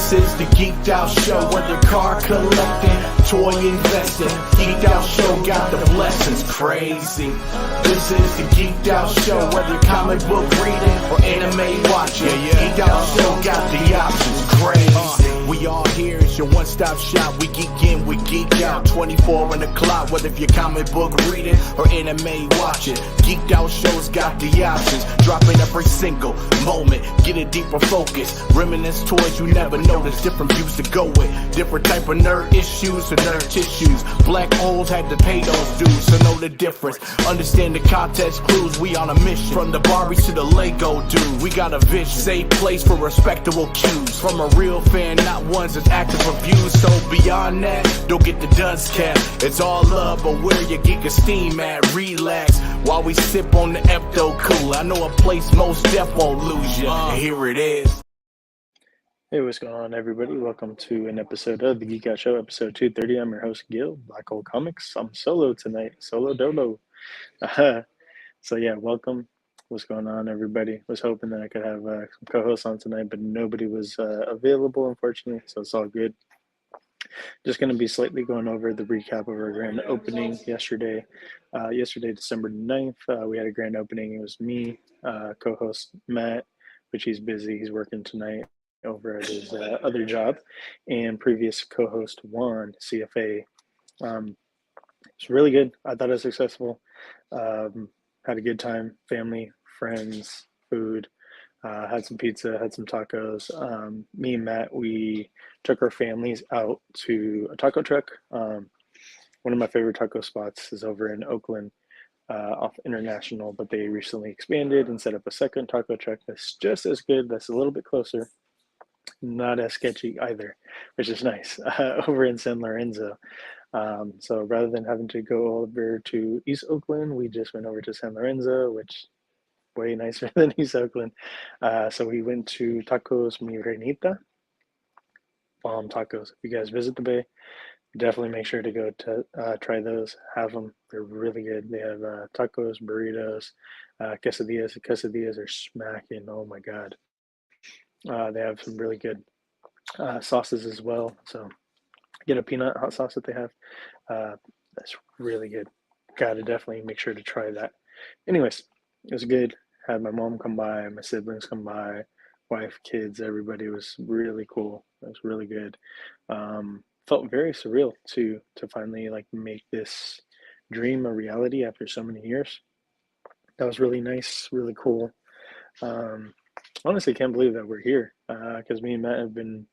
This is the Geeked Out Show, whether car collecting, toy investing. Geeked Out Show got the blessings crazy. This is the Geeked Out Show, whether comic book reading or anime watching. Geeked Out Show got the options crazy. We all here, it's your one-stop shop. We geek in, we geek out, 24 on the clock. Whether if you're comic book reading or anime watching, Geeked Out Show's got the options. Dropping every single moment, get a deeper focus. Reminisce toys you never noticed, different views to go with. Different type of nerd issues or nerd tissues. Black holes had to pay those dues, so know the difference. Understand the context clues, we on a mission. From the Barbies to the Lego dude, we got a vision. Safe place for respectable cues. From a real fan, not ones that's active reviews. So beyond that, don't get the dust cap. It's all love, but where your geek esteem at? Relax while we sip on the Epto Cool. I know a place most def won't lose you. And here it is. Hey, what's going on, everybody? Welcome to an episode of the Geek Out Show, episode 230. I'm your host, Gil, Black Hole Comics. I'm solo tonight, solo dolo. So yeah, welcome. What's going on, everybody? Was hoping that I could have some co-hosts on tonight, but nobody was available, unfortunately, so it's all good. Just going to be slightly going over the recap of our grand opening yesterday. Yesterday, December 9th, we had a grand opening. It was me, co-host Matt, which he's busy. He's working tonight over at his other job, and previous co-host Juan, CFA. It's really good. I thought it was successful. Had a good time, family, friends, food, had some pizza, had some tacos. Me and Matt, we took our families out to a taco truck. One of my favorite taco spots is over in Oakland, off International, but they recently expanded and set up a second taco truck that's just as good, that's a little bit closer, not as sketchy either, which is nice, over in San Lorenzo. So rather than having to go over to East Oakland, we just went over to San Lorenzo, which way nicer than East Oakland. So we went to Tacos Mi Reinita. Bomb tacos. If you guys visit the Bay, definitely make sure to go to try those. Have them. They're really good. They have tacos, burritos, quesadillas. The quesadillas are smacking. Oh my God. They have some really good sauces as well. So get a peanut hot sauce that they have. That's really good. Gotta definitely make sure to try that. Anyways, it was good. Had my mom come by, my siblings come by, wife, kids, everybody. It was really cool. It was really good. Felt very surreal to finally like make this dream a reality after so many years. That was really nice, really cool. Honestly, can't believe that we're here, because me and Matt have been,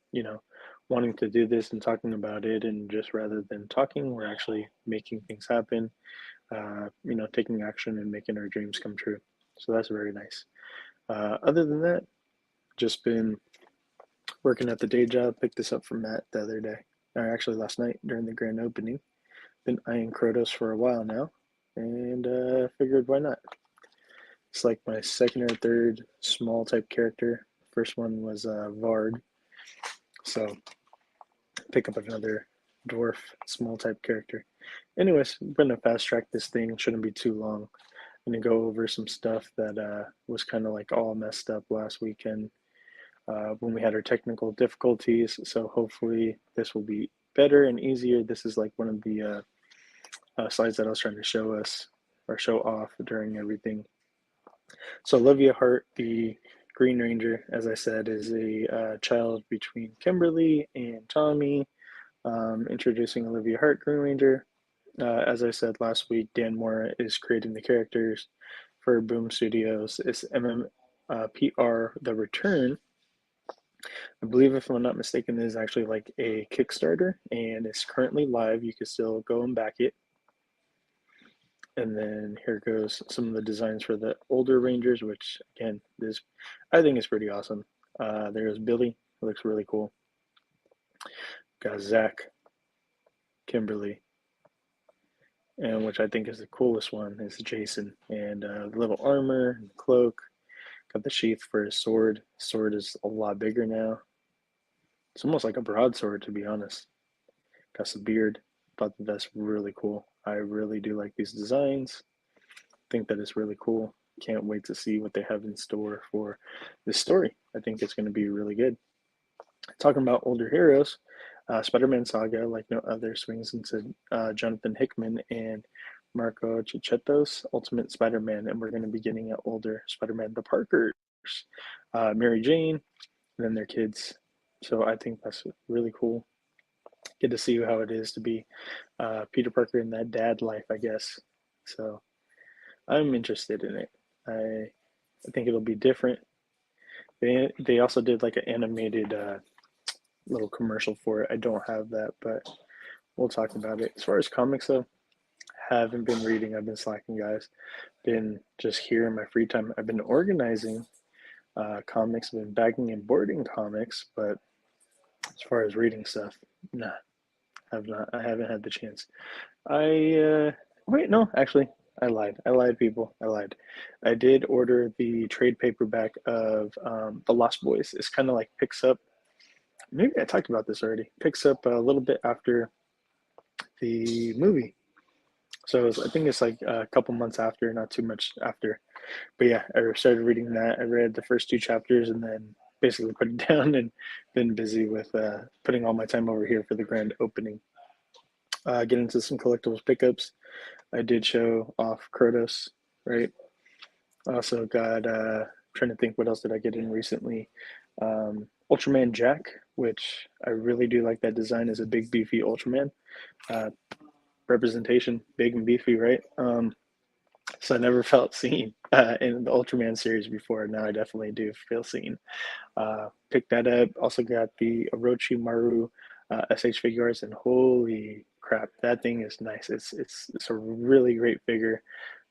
wanting to do this and talking about it, and just rather than talking, we're actually making things happen, taking action and making our dreams come true. So that's very nice. Other than that, just been working at the day job. Picked this up from Matt the other day, or actually last night during the grand opening. Been eyeing Kratos for a while now, and figured why not. It's like my second or third small type character. First one was Varg. So pick up another dwarf small type character. Anyways, I'm gonna fast track this thing. Shouldn't be too long. I'm gonna go over some stuff that was kind of like all messed up last weekend when we had our technical difficulties. So hopefully this will be better and easier. This is like one of the slides that I was trying to show us or show off during everything. So Olivia Hart, the Green Ranger, as I said, is a child between Kimberly and Tommy. Introducing Olivia Hart, Green Ranger. As I said last week, Dan Mora is creating the characters for Boom Studios. It's MMPR The Return. I believe, if I'm not mistaken, it is actually like a Kickstarter, and it's currently live. You can still go and back it. And then here goes some of the designs for the older Rangers, which again, I think is pretty awesome. There's Billy, it looks really cool. Got Zach, Kimberly, and which I think is the coolest one is Jason, and the little armor and cloak. Got the sheath for his sword. Sword is a lot bigger now. It's almost like a broadsword, to be honest. Got some beard. Thought that's really cool. I really do like these designs. Think that it's really cool. Can't wait to see what they have in store for this story. I think it's going to be really good. Talking about older heroes, Spider-Man Saga, like no other, swings into Jonathan Hickman and Marco Cicchetto's Ultimate Spider-Man, and we're going to be getting an older Spider-Man, the Parkers, Mary Jane, and then their kids. So I think that's really cool. Get to see how it is to be Peter Parker in that dad life, I guess. So I'm interested in it. I think it'll be different. They also did like an animated little commercial for it. I don't have that, but we'll talk about it. As far as comics though, haven't been reading. I've been slacking, guys. Been just here in my free time. I've been organizing comics. I've been bagging and boarding comics, but as far as reading stuff, nah, I've not. I haven't had the chance. Wait, no, actually, I lied. I lied, people. I lied. I did order the trade paperback of The Lost Boys. It's kind of like picks up. Maybe I talked about this already. Picks up a little bit after the movie. So I think it's like a couple months after, not too much after. But yeah, I started reading that. I read the first two chapters and then basically put it down and been busy with putting all my time over here for the grand opening. Get into some collectibles pickups. I did show off Krotos, right? Also got trying to think what else did I get in recently. Ultraman Jack, which I really do like that design as a big beefy Ultraman. Uh, Representation, big and beefy, right? So I never felt seen in the Ultraman series before. Now I definitely do feel seen. Picked that up. Also got the Orochimaru SH figures, and holy crap, that thing is nice. It's a really great figure.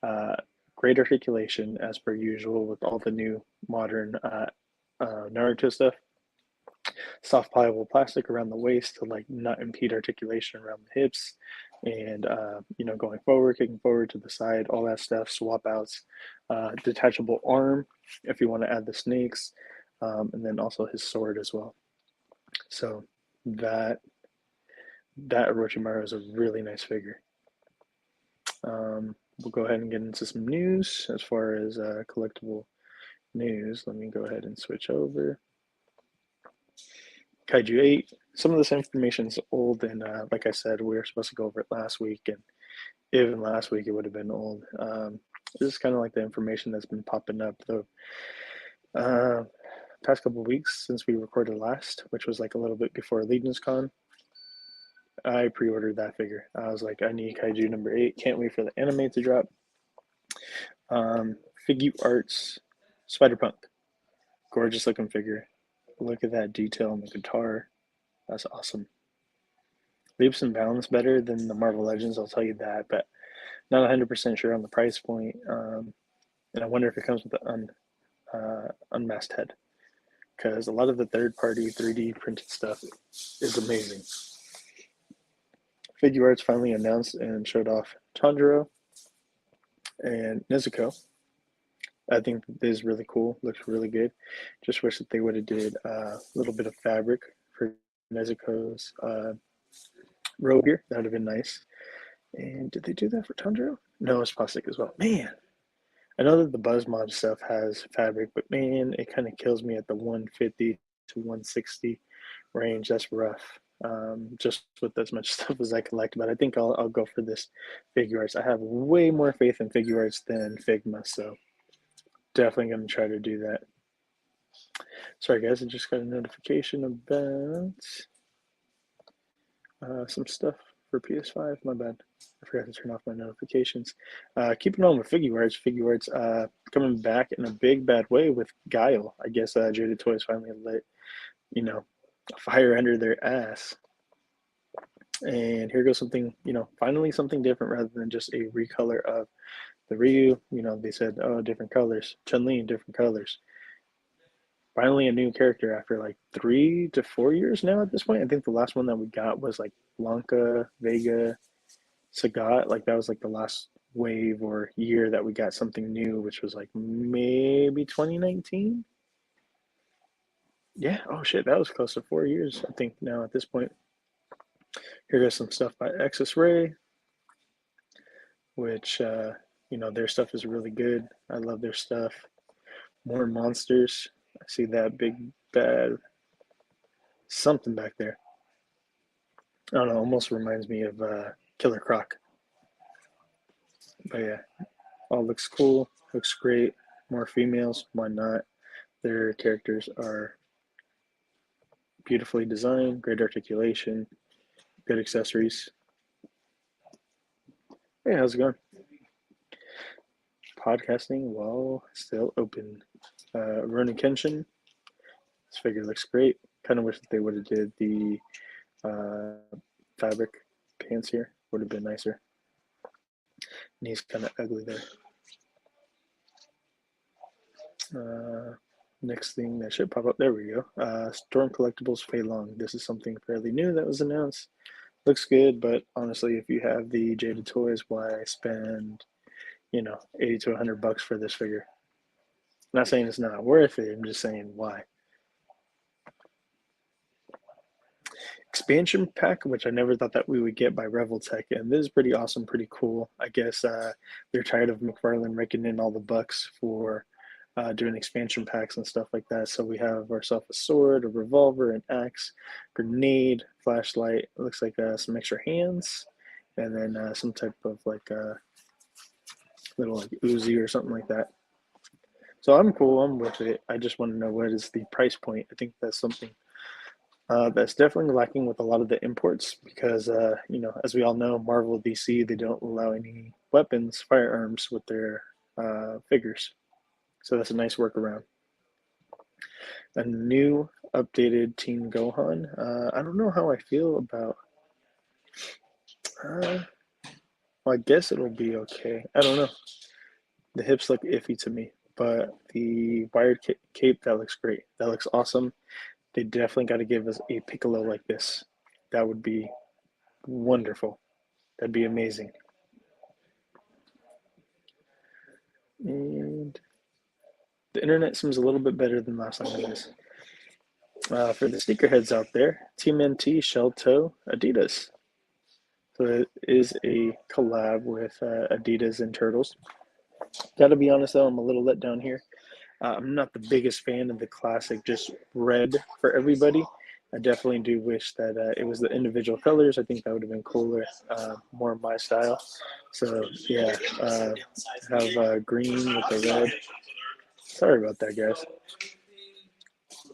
Uh, Great articulation as per usual with all the new modern Naruto stuff. Soft pliable plastic around the waist to like not impede articulation around the hips, and going forward, kicking forward to the side, all that stuff. Swap outs, detachable arm if you want to add the snakes, and then also his sword as well. So that Orochimaru is a really nice figure. We'll go ahead and get into some news as far as collectible news. Let me go ahead and switch over. Kaiju 8. Some of this information is old, and like I said, we were supposed to go over it last week, and even last week it would have been old. This is kind of like the information that's been popping up the past couple of weeks since we recorded last, which was like a little bit before Legion's Con. I pre-ordered that figure. I was like, I need Kaiju number 8. Can't wait for the anime to drop. Figure Arts Spider-Punk. Gorgeous looking figure. Look at that detail on the guitar. That's awesome. Leaps and bounds better than the Marvel Legends, I'll tell you that, but not 100% sure on the price point. And I wonder if it comes with the unmasked head, because a lot of the third-party 3D printed stuff is amazing. Figure Arts finally announced and showed off Tanjiro and Nezuko. I think this is really cool. Looks really good. Just wish that they would have did a little bit of fabric for Nezuko's robe here. That would have been nice. And did they do that for Tanjiro? No, it's plastic as well. Man, I know that the BuzzMod stuff has fabric, but man, it kind of kills me at the 150 to 160 range. That's rough. Just with as much stuff as I collect, but I think I'll go for this Figure Arts. I have way more faith in Figure Arts than Figma, so definitely going to try to do that. Sorry guys, I just got a notification about some stuff for PS5. My bad. I forgot to turn off my notifications. Keeping on with Figure Arts coming back in a big bad way with Guile. I guess Jada Toys finally lit, a fire under their ass. And here goes something, finally something different rather than just a recolor of the Ryu. They said, oh, different colors. Chun-Li in different colors. Finally a new character after like 3 to 4 years now at this point. I think the last one that we got was like Blanca, Vega, Sagat. Like that was like the last wave or year that we got something new, which was like maybe 2019. Yeah, oh shit, that was close to 4 years, I think, now at this point. Here goes some stuff by Excess Ray, which, their stuff is really good. I love their stuff. More monsters. I see that big bad something back there. I don't know, almost reminds me of Killer Croc. But yeah, all looks cool, looks great. More females, why not? Their characters are beautifully designed, great articulation, good accessories. Hey, how's it going? Podcasting while still open. Ronin Kenshin, this figure looks great. Kind of wish that they would have did the fabric pants here. Would have been nicer. And he's kind of ugly there. Next thing that should pop up, there we go. Storm Collectibles Fei Long. This is something fairly new that was announced. Looks good, but honestly, if you have the Jaded Toys, why spend, $80 to $100 for this figure? I'm not saying it's not worth it. I'm just saying why. Expansion pack, which I never thought that we would get by Reveltech, and this is pretty awesome, pretty cool. I guess they're tired of McFarlane raking in all the bucks for doing expansion packs and stuff like that. So we have ourselves a sword, a revolver, an axe, grenade, flashlight. It looks like some extra hands, and then some type of like little like Uzi or something like that. So I'm cool. I'm with it. I just want to know what is the price point. I think that's something that's definitely lacking with a lot of the imports because, as we all know, Marvel, DC, they don't allow any weapons, firearms with their figures. So that's a nice workaround. A new updated Team Gohan. I don't know how I feel about. Well, I guess it'll be okay. I don't know. The hips look iffy to me, but the wired cape, that looks great. That looks awesome. They definitely got to give us a Piccolo like this. That would be wonderful. That'd be amazing. And the internet seems a little bit better than last time, guys. For the sneakerheads out there, Team NT, Shell Toe, Adidas. So it is a collab with Adidas and Turtles. Gotta be honest though, I'm a little let down here. I'm not the biggest fan of the classic just red for everybody. I definitely do wish that it was the individual colors. I think that would have been cooler, more my style. So yeah, have green with the red. Sorry about that, guys.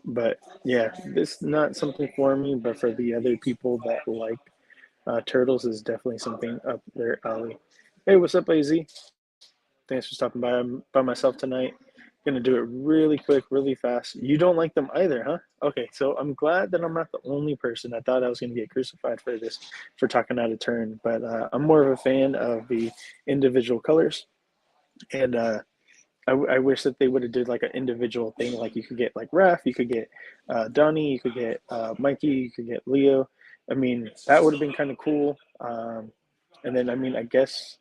But yeah, this is not something for me, but for the other people that like turtles is definitely something up their alley. Hey, what's up, AZ? Thanks for stopping by. I'm by myself tonight. Gonna do it really quick, really fast. You don't like them either, huh? Okay, so I'm glad that I'm not the only person. I thought I was gonna get crucified for this, for talking out of turn, but I'm more of a fan of the individual colors, and I wish that they would have did like an individual thing. Like you could get like Raph, you could get Donnie, you could get Mikey, you could get Leo. I mean, that would have been kind of cool. And then, I mean, I guess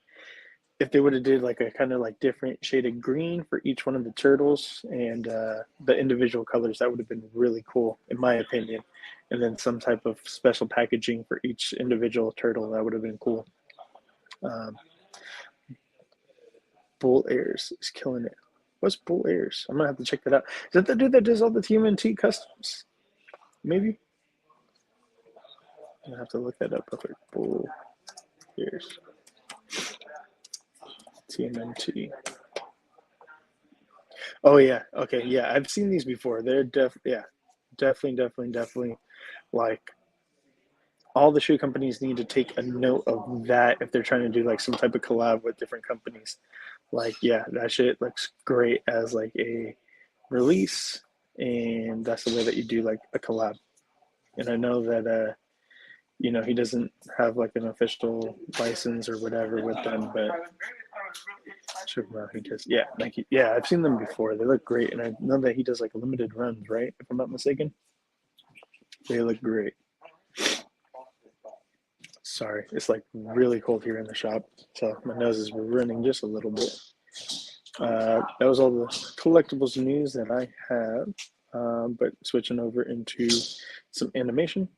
if they would have did like a kind of like different shaded green for each one of the turtles and the individual colors, that would have been really cool, in my opinion. And then some type of special packaging for each individual turtle, that would have been cool. Bull Airs is killing it. What's Bull Airs? I'm gonna have to check that out. Is that the dude that does all the TMNT customs? Maybe. I'm gonna have to look that up real quick. Bull Airs. TMNT. Oh yeah. Okay. Yeah, I've seen these before. They're definitely like all the shoe companies need to take a note of that if they're trying to do like some type of collab with different companies. Like, yeah, that shit looks great as like a release, and that's the way that you do like a collab. And I know that he doesn't have like an official license or whatever with them, but check him out. He does, yeah, Nike. Yeah, I've seen them before. They look great, and I know that he does like limited runs, right? If I'm not mistaken, they look great. Sorry, it's like really cold here in the shop, so my nose is running just a little bit. That was all the collectibles news that I have, but switching over into some animation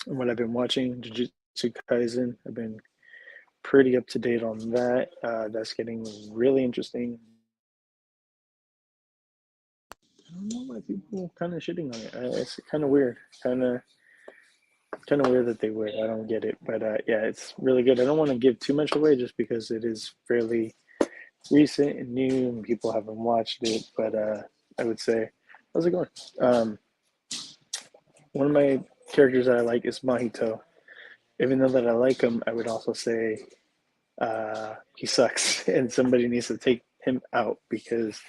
and what I've been watching, Jujutsu Kaisen. I've been pretty up to date on that. That's getting really interesting. don't know why people kind of shitting on it. It's kind of weird. Kind of weird that they would. I don't get it. But yeah, it's really good. I don't want to give too much away just because it is fairly recent and new and people haven't watched it. But I would say, how's it going? One of my characters that I like is Mahito. Even though that I like him, I would also say he sucks and somebody needs to take him out because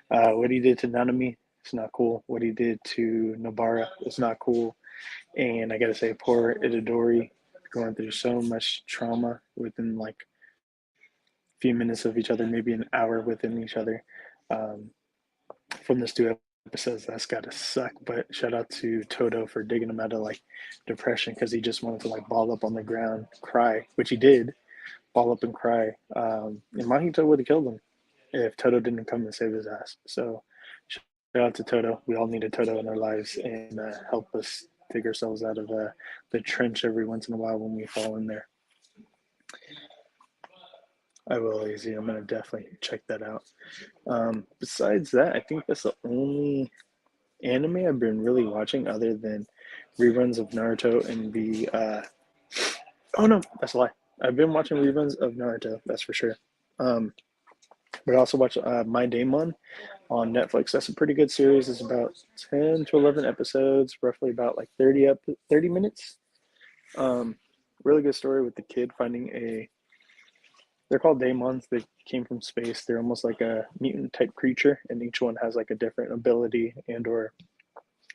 what he did to Nanami is not cool. What he did to Nobara is not cool. And I gotta say, poor Itadori going through so much trauma within like a few minutes of each other, maybe an hour within each other. Um, from this 2 episodes, that's gotta suck. But shout out to Toto for digging him out of like depression because he just wanted to like ball up on the ground, cry, which he did, ball up and cry. And Mahito would have killed him if Toto didn't come and save his ass. So shout out to Toto. We all needed Toto in our lives and help us dig ourselves out of the trench every once in a while when we fall in there. I will, Easy. I'm going to definitely check that out. Besides that, I think that's the only anime I've been really watching other than reruns of Naruto and the... oh, no, that's a lie. I've been watching reruns of Naruto, that's for sure. But I also watch My Daemon on Netflix. That's a pretty good series. It's about 10 to 11 episodes, roughly about like 30 minutes. Really good story with the kid finding they're called daemons. They came from space. They're almost like a mutant type creature, and each one has like a different ability and or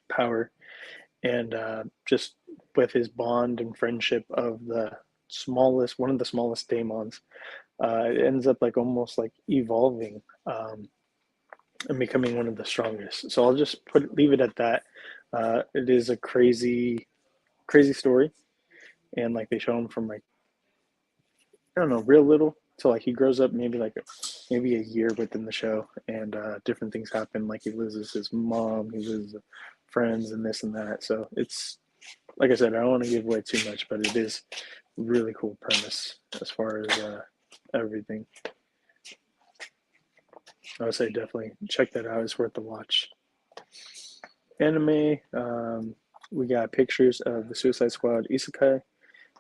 power. And just with his bond and friendship of one of the smallest daemons, it ends up like almost like evolving and becoming one of the strongest. So I'll just leave it at that. It is a crazy story, and like they show him from like I don't know, real little to like he grows up maybe a year within the show, and different things happen. Like he loses his mom, he loses friends, and this and that. So it's like I said, I don't want to give away too much, but it is really cool premise as far as everything. I would say definitely check that out. It's worth the watch. Anime, we got pictures of the Suicide Squad Isekai.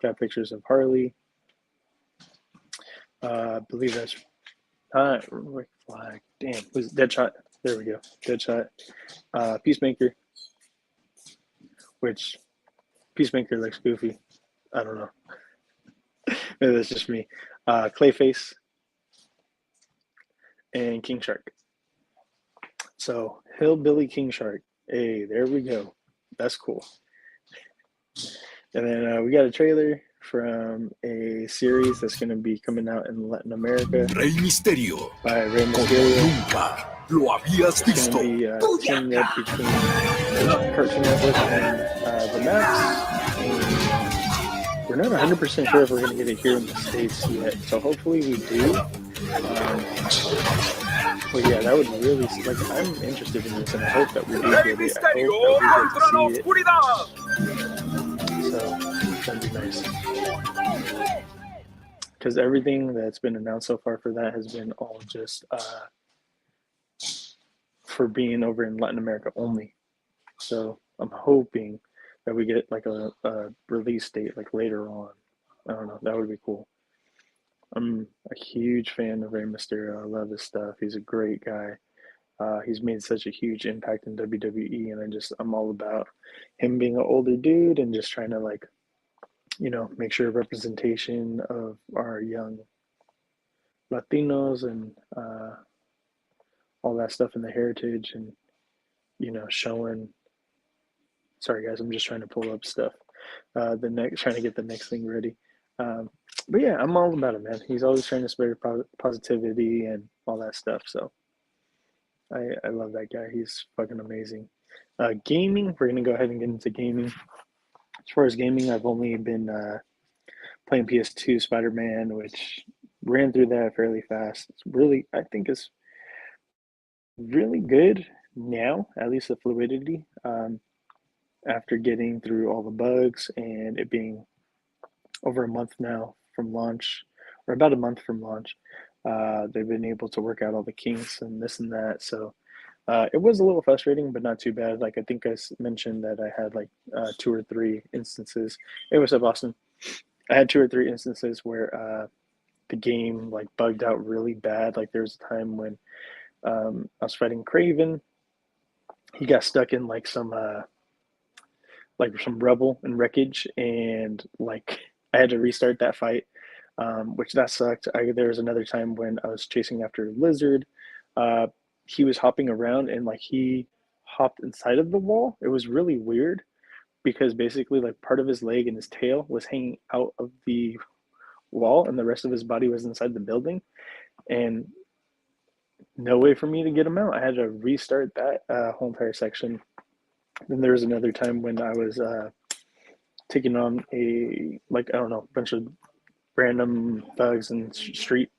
Got pictures of Harley. I believe that's Rick Flag. Damn, was Deadshot? There we go. Deadshot. Peacemaker, which Peacemaker looks goofy. I don't know. Maybe that's just me. Clayface and King Shark. So Hillbilly King Shark. Hey, there we go. That's cool. And then we got a trailer from a series that's going to be coming out in Latin America. Rey Misterio. By Rey Mysterio. Nunca lo habías It's visto. going to be teamed up between Cartoon Network and the Max. And we're not 100% sure if we're going to get it here in the States yet. So hopefully we do. But yeah, that would really, like, I'm interested in this and I hope that we do get it. I hope that we get to see it. So, that'd be nice. Because everything that's been announced so far for that has been all just for being over in Latin America only. So I'm hoping that we get like a release date like later on. I don't know. That would be cool. I'm a huge fan of Rey Mysterio. I love his stuff. He's a great guy. He's made such a huge impact in WWE, and I'm all about him being an older dude and just trying to like, make sure representation of our young Latinos and all that stuff in the heritage and, showing. Sorry guys, I'm just trying to pull up stuff. Trying to get the next thing ready. But yeah, I'm all about it, man. He's always trying to spread positivity and all that stuff. So I love that guy. He's fucking amazing. Gaming, we're gonna go ahead and get into gaming. As far as gaming, I've only been playing PS2 Spider-Man, which ran through that fairly fast. I think it's really good now, at least the fluidity. After getting through all the bugs and it being over a month now from launch, or about a month from launch, they've been able to work out all the kinks and this and that. So It was a little frustrating, but not too bad. Like I think I mentioned that I had like 2 or 3 instances. Hey, what's up, Austin? I had 2 or 3 instances where the game like bugged out really bad. Like there was a time when I was fighting Craven. He got stuck in like some rubble and wreckage, and like I had to restart that fight, which that sucked. There was another time when I was chasing after a lizard. Uh, he was hopping around and like he hopped inside of the wall. It was really weird because basically like part of his leg and his tail was hanging out of the wall and the rest of his body was inside the building, and no way for me to get him out. I had to restart that whole entire section. Then there was another time when I was taking on I don't know, bunch of random thugs and street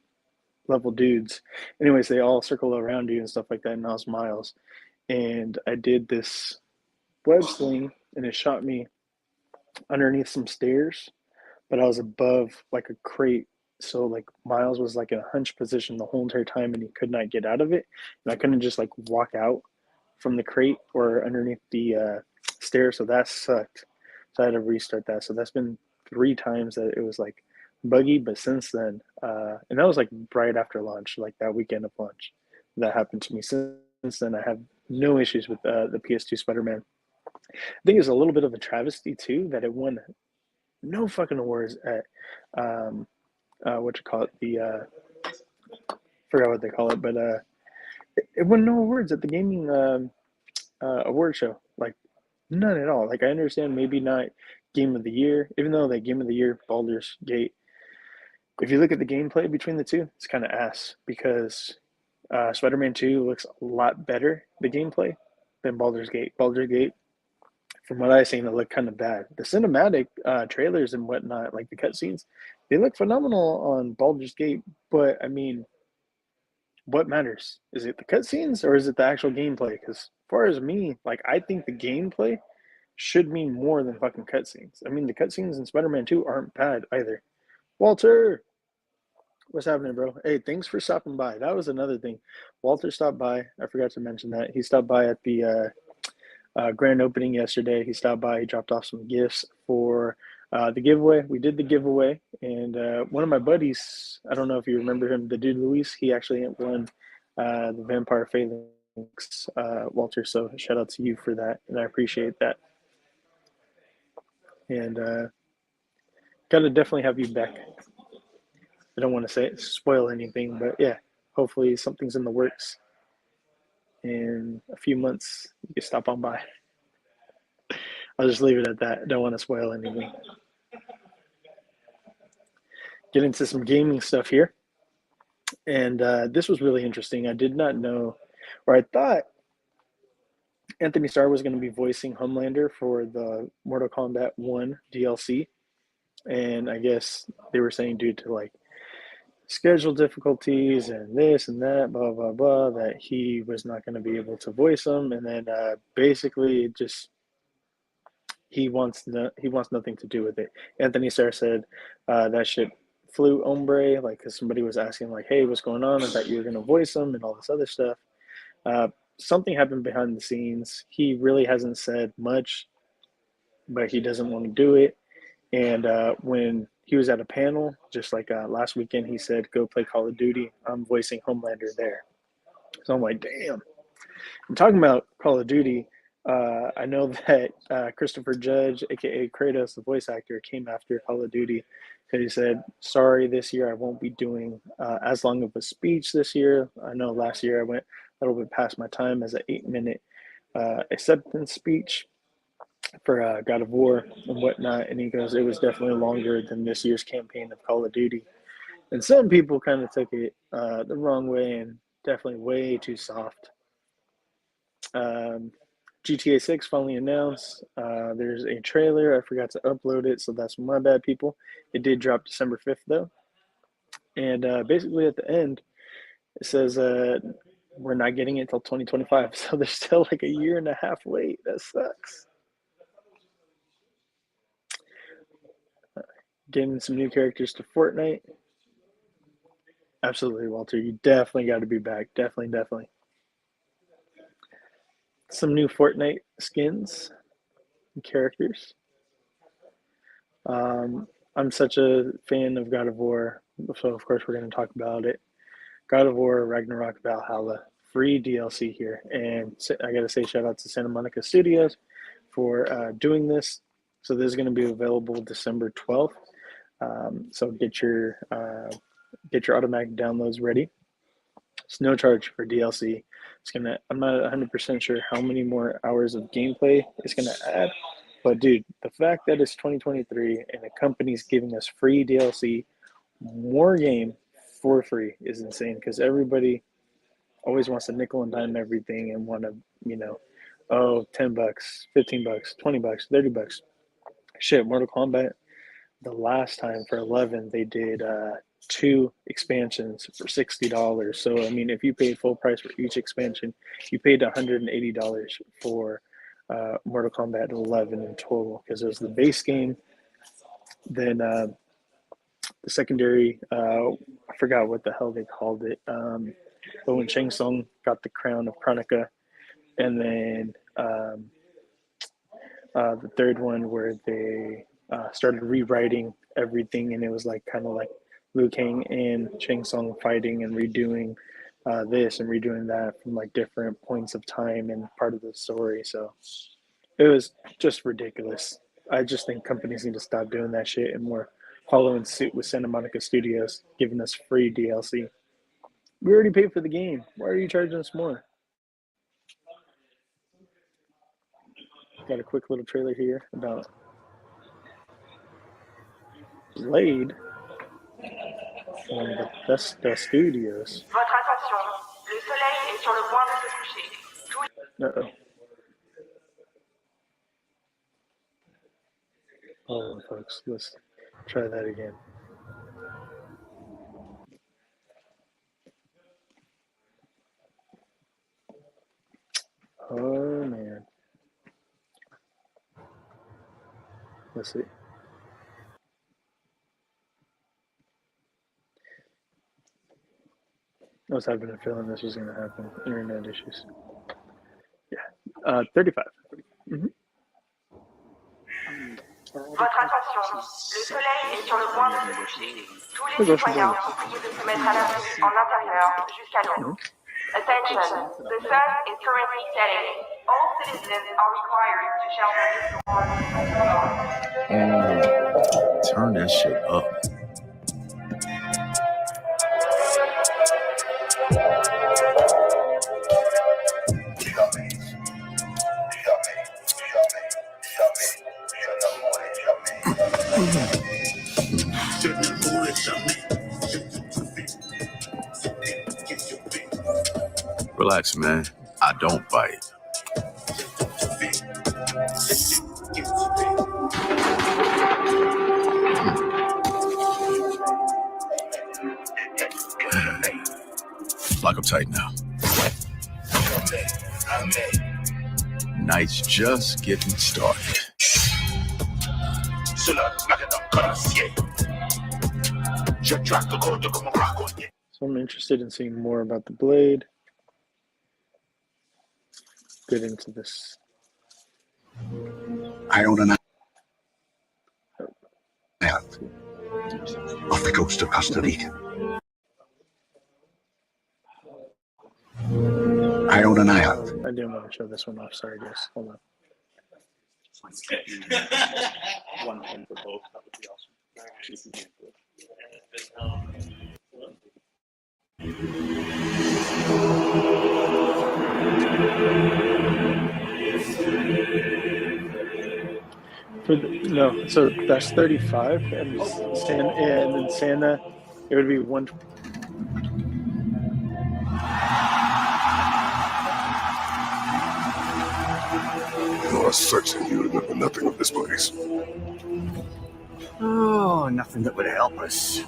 level dudes. Anyways, they all circle around you and stuff like that, and I was Miles. And I did this web sling, and it shot me underneath some stairs, but I was above like a crate. So like Miles was like in a hunch position the whole entire time, and he could not get out of it. And I couldn't just like walk out from the crate or underneath the stairs, so that sucked. So I had to restart that. So that's been 3 times that it was like buggy. But since then, and that was like right after launch, like that weekend of launch, that happened to me. Since then, I have no issues with the PS2 Spider-Man. I think it's a little bit of a travesty too that it won no fucking awards at what you call it, the forgot what they call it, but it won no awards at the gaming award show. Like none at all. Like I understand maybe not game of the year, even though that game of the year Baldur's Gate. If you look at the gameplay between the two, it's kind of ass because Spider-Man 2 looks a lot better, the gameplay, than Baldur's Gate. Baldur's Gate, from what I've seen, it looked kind of bad. The cinematic trailers and whatnot, like the cutscenes, they look phenomenal on Baldur's Gate. But I mean, what matters? Is it the cutscenes or is it the actual gameplay? Because as far as me, like I think the gameplay should mean more than fucking cutscenes. I mean, the cutscenes in Spider-Man 2 aren't bad either. Walter, what's happening, bro? Hey, thanks for stopping by. That was another thing. Walter stopped by. I forgot to mention that. He stopped by at the grand opening yesterday. He stopped by. He dropped off some gifts for the giveaway. We did the giveaway, and one of my buddies, I don't know if you remember him, the dude Luis, he actually won the Vampire Phalanx, Walter. So shout out to you for that, and I appreciate that. And gotta definitely have you back. I don't want to spoil anything, but yeah, hopefully something's in the works. In a few months, you can stop on by. I'll just leave it at that. I don't want to spoil anything. Get into some gaming stuff here. And this was really interesting. I did not know, or I thought Anthony Starr was going to be voicing Homelander for the Mortal Kombat 1 DLC. And I guess they were saying due to like schedule difficulties and this and that, blah, blah, blah, that he was not going to be able to voice him. And then basically just he wants nothing to do with it. Anthony Starr said that shit flew ombre, like because somebody was asking like, hey, what's going on? I thought you were going to voice him and all this other stuff. Something happened behind the scenes. He really hasn't said much, but he doesn't want to do it. And when he was at a panel, just like last weekend, he said, go play Call of Duty. I'm voicing Homelander there. So I'm like, damn. I'm talking about Call of Duty. I know that Christopher Judge, a.k.a. Kratos, the voice actor, came after Call of Duty because he said, sorry, this year I won't be doing as long of a speech this year. I know last year I went a little bit past my time as an 8-minute acceptance speech for God of War and whatnot. And he goes, it was definitely longer than this year's campaign of Call of Duty. And some people kind of took it the wrong way and definitely way too soft. GTA 6 finally announced. There's a trailer. I forgot to upload it, so that's my bad, people. It did drop December 5th, though. And basically at the end, it says we're not getting it until 2025. So there's still like a year and a half wait. That sucks. Getting some new characters to Fortnite. Absolutely, Walter. You definitely got to be back. Definitely. some new Fortnite skins and characters. I'm such a fan of God of War, so of course we're going to talk about it. God of War Ragnarok Valhalla, free DLC here. And I got to say shout out to Santa Monica Studios for doing this. So this is going to be available December 12th. So get your automatic downloads ready. It's no charge for DLC. I'm not 100% sure how many more hours of gameplay it's gonna add, but dude, the fact that it's 2023 and the company's giving us free DLC, more game for free is insane because everybody always wants to nickel and dime everything and want to, oh, $10, $15, $20, $30. Shit, Mortal Kombat, the last time for 11 they did 2 expansions for $60. So I mean, if you paid full price for each expansion, you paid $180 for Mortal Kombat 11 in total, because it was the base game, then the secondary, I forgot what the hell they called it, but when Shang Tsung got the crown of Chronica, and then the third one where they started rewriting everything, and it was like kind of like Liu Kang and Shang Tsung fighting and redoing this and redoing that from like different points of time and part of the story. So it was just ridiculous. I just think companies need to stop doing that shit and more follow in suit with Santa Monica Studios giving us free DLC. We already paid for the game. Why are you charging us more? Got a quick little trailer here about Blade from Bethesda Studios. Votre attention, le soleil est sur le point de se coucher. Uh-oh. Hold on, folks. Let's try that again. Oh, man. Let's see. I was having a feeling this was going to happen. Internet issues. Yeah. 35. Mm-hmm. Votre attention, le soleil est sur le point de se coucher. Tous les citoyens sont priés de se mettre à l'abri en intérieur jusqu'à l'aube. Attention, the sun is currently setting. All citizens are required to shelter. Turn that shit up. Relax, man. I don't bite. Lock up tight now. Night's just getting started. So I'm interested in seeing more about the Blade. Get into this. I own an island off the coast of Costa Rica. I own an island. I didn't want to show this one off. Sorry, guys. Hold on. One hand for both. That would be awesome. No, so that's 35, and then Santa, it would be 1. You are certain you remember nothing of this place. Oh, nothing that would help us.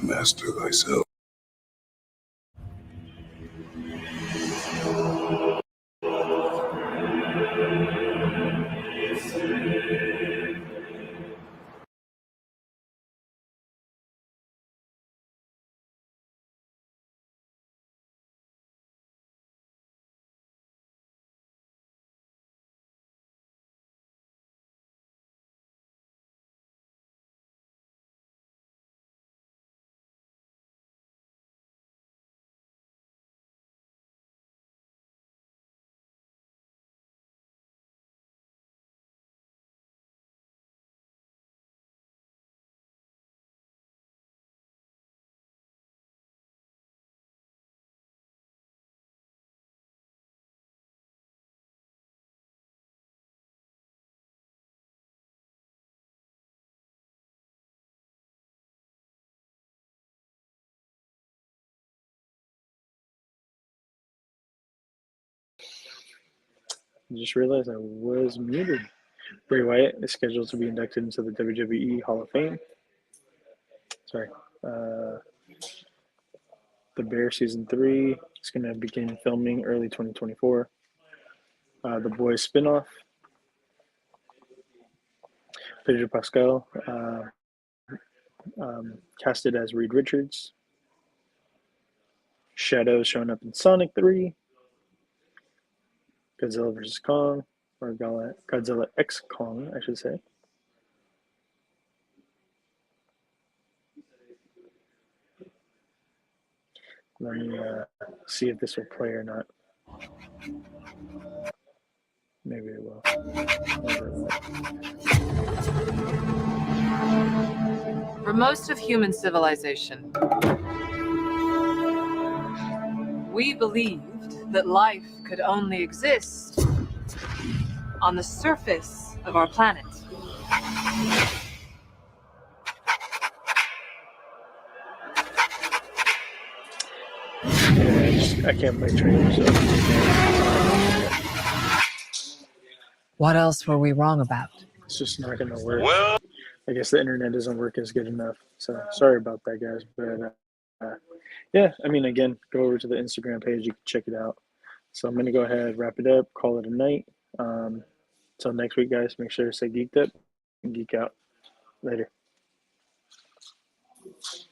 Master thyself. I just realized I was muted. Bray Wyatt is scheduled to be inducted into the WWE Hall of Fame. Sorry. The Bear Season 3 is going to begin filming early 2024. The Boys spinoff. Pedro Pascal casted as Reed Richards. Shadow showing up in Sonic 3. Godzilla vs. Kong, or Godzilla X Kong, I should say. Let me see if this will play or not. Maybe it will. Maybe it won't. For most of human civilization, we believed that life could only exist on the surface of our planet. Yeah, I can't play trailers. So. What else were we wrong about? It's just not going to work. Well, I guess the internet doesn't work as good enough. So sorry about that, guys. But yeah, I mean, again, go over to the Instagram page. You can check it out. So I'm going to go ahead, wrap it up, call it a night. Until next week, guys, make sure to stay geeked up and geek out. Later.